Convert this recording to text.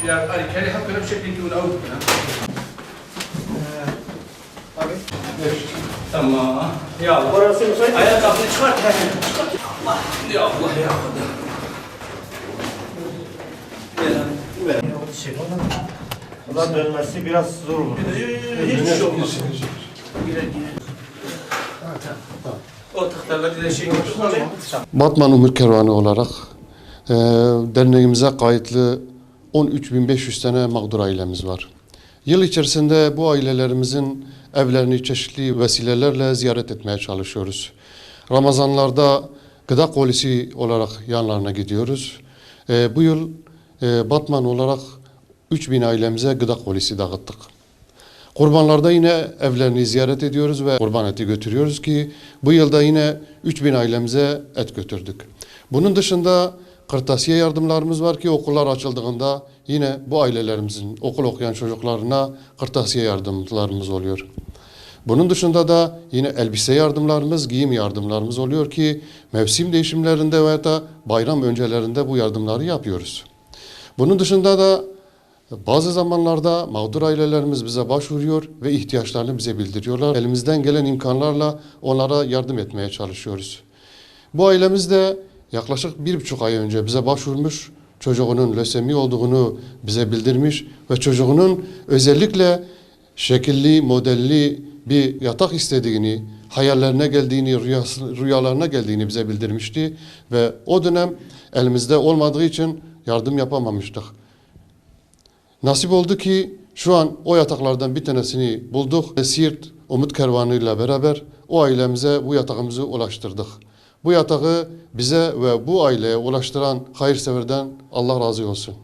يا أري كان يحب نفس الشيء يقول أول Abi. تمام يلا Orası müsait. ayağa kalkın çıkart Allah ya Allah ya Allah Buradan dönmesi biraz zor olur. hiçbir şey olmaz girer girer o tahtalar bir şey götür Batman Umur Kervanı olarak derneğimize kayıtlı 13.500 tane mağdur ailemiz var. Yıl içerisinde bu ailelerimizin evlerini çeşitli vesilelerle ziyaret etmeye çalışıyoruz. Ramazanlarda gıda kolisi olarak yanlarına gidiyoruz. Bu yıl Batman olarak 3.000 ailemize gıda kolisi dağıttık. Kurbanlarda yine evlerini ziyaret ediyoruz ve kurban eti götürüyoruz ki bu yılda yine 3.000 ailemize et götürdük. Bunun dışında kırtasiye yardımlarımız var ki okullar açıldığında yine bu ailelerimizin okul okuyan çocuklarına kırtasiye yardımlarımız oluyor. Bunun dışında da yine elbise yardımlarımız, giyim yardımlarımız oluyor ki mevsim değişimlerinde veya da bayram öncelerinde bu yardımları yapıyoruz. Bunun dışında da bazı zamanlarda mağdur ailelerimiz bize başvuruyor ve ihtiyaçlarını bize bildiriyorlar. Elimizden gelen imkanlarla onlara yardım etmeye çalışıyoruz. Bu ailemiz de yaklaşık 1,5 ay önce bize başvurmuş, çocuğunun lösemi olduğunu bize bildirmiş ve çocuğunun özellikle şekilli, modelli bir yatak istediğini, hayallerine geldiğini, rüyalarına geldiğini bize bildirmişti ve o dönem elimizde olmadığı için yardım yapamamıştık. Nasip oldu ki şu an o yataklardan bir tanesini bulduk. Siirt Umut Kervanı ile beraber o ailemize bu yatağımızı ulaştırdık. Bu yatağı bize ve bu aileye ulaştıran hayırseverden Allah razı olsun.